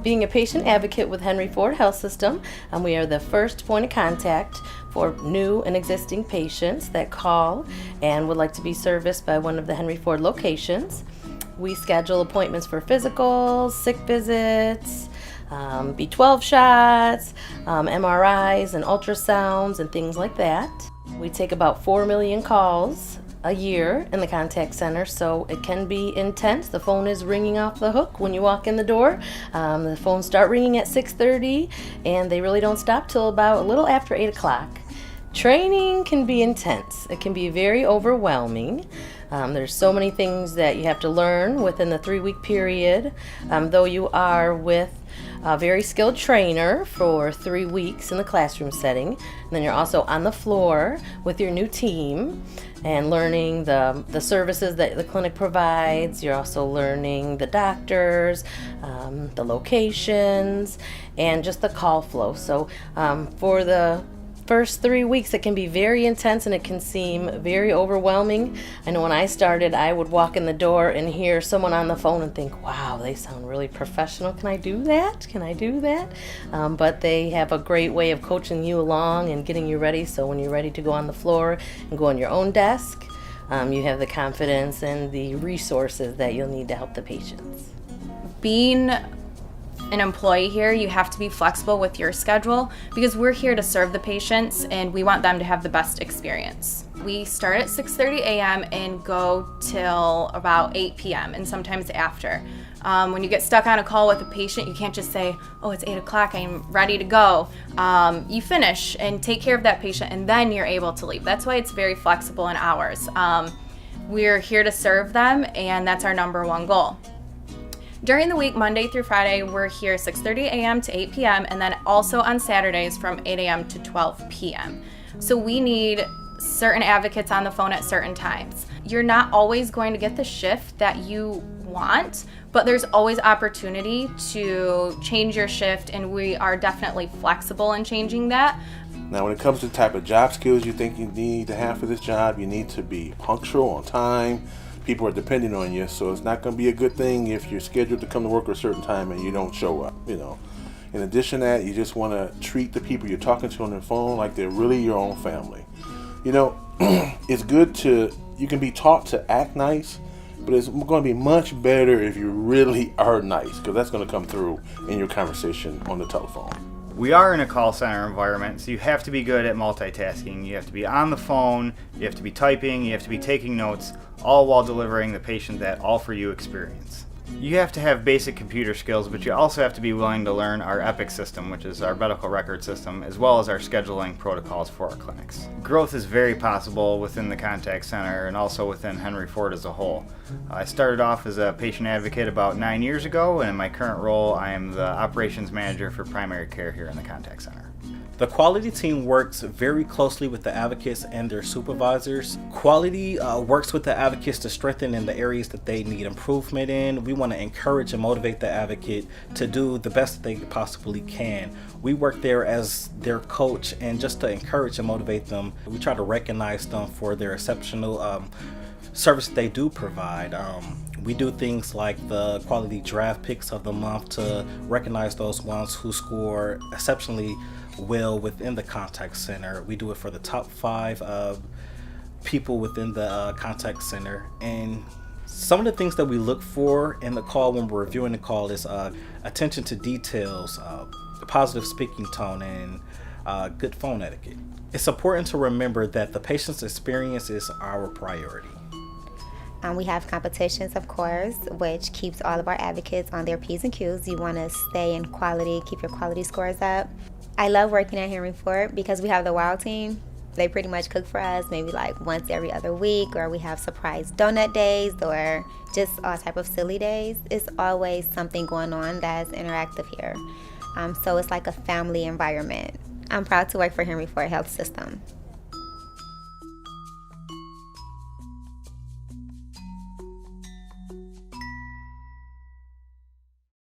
Being a patient advocate with Henry Ford Health System, we are the first point of contact for new and existing patients that call and would like to be serviced by one of the Henry Ford locations. We schedule appointments for physicals, sick visits, B12 shots, MRIs and ultrasounds and things like that. We take about 4 million calls a year in the contact center, so it can be intense. The phone is ringing off the hook when you walk in the door. The phones start ringing at 6:30 and they really don't stop till about a little after 8 o'clock. Training can be intense. It can be very overwhelming. There's so many things that you have to learn within the 3-week period. Though you are with a very skilled trainer for 3 weeks in the classroom setting, and then you're also on the floor with your new team and learning the services that the clinic provides. You're also learning the doctors, the locations, and just the call flow. So for the first 3 weeks, it can be very intense and it can seem very overwhelming. I know when I started, I would walk in the door and hear someone on the phone and think, wow, they sound really professional. Can I do that? Can I do that? But they have a great way of coaching you along and getting you ready. So when you're ready to go on the floor and go on your own desk, you have the confidence and the resources that you'll need to help the patients. Being an employee here, you have to be flexible with your schedule because we're here to serve the patients and we want them to have the best experience. We start at 6:30 a.m. and go till about 8 p.m. and sometimes after. When you get stuck on a call with a patient, you can't just say, oh, it's 8 o'clock, I'm ready to go. You finish and take care of that patient and then you're able to leave. That's why it's very flexible in hours. We're here to serve them and that's our number one goal. During the week, Monday through Friday, we're here 6:30 a.m. to 8 p.m. and then also on Saturdays from 8 a.m. to 12 p.m. So we need certain advocates on the phone at certain times. You're not always going to get the shift that you want, but there's always opportunity to change your shift, and we are definitely flexible in changing that. Now, when it comes to the type of job skills you think you need to have for this job, you need to be punctual, on time. People are depending on you, so it's not going to be a good thing if you're scheduled to come to work at a certain time and you don't show up, In addition to that, you just want to treat the people you're talking to on the phone like they're really your own family. It's good you can be taught to act nice, but it's going to be much better if you really are nice, because that's going to come through in your conversation on the telephone. We are in a call center environment, so you have to be good at multitasking. You have to be on the phone, you have to be typing, you have to be taking notes, all while delivering the patient that all-for-you experience. You have to have basic computer skills, but you also have to be willing to learn our EPIC system, which is our medical record system, as well as our scheduling protocols for our clinics. Growth is very possible within the contact center and also within Henry Ford as a whole. I started off as a patient advocate about 9 years ago, and in my current role, I am the operations manager for primary care here in the contact center. The quality team works very closely with the advocates and their supervisors. Quality works with the advocates to strengthen in the areas that they need improvement in. We want to encourage and motivate the advocate to do the best they possibly can. We work there as their coach and just to encourage and motivate them. We try to recognize them for their exceptional service they do provide. We do things like the quality draft picks of the month to recognize those ones who score exceptionally well within the contact center. We do it for the top 5 people within the contact center. And some of the things that we look for in the call when we're reviewing the call is attention to details, positive speaking tone, and good phone etiquette. It's important to remember that the patient's experience is our priority. We have competitions, of course, which keeps all of our advocates on their P's and Q's. You want to stay in quality, keep your quality scores up. I love working at Henry Ford because we have the WOW team. They pretty much cook for us maybe like once every other week, or we have surprise donut days or just all type of silly days. It's always something going on that's interactive here. So it's like a family environment. I'm proud to work for Henry Ford Health System.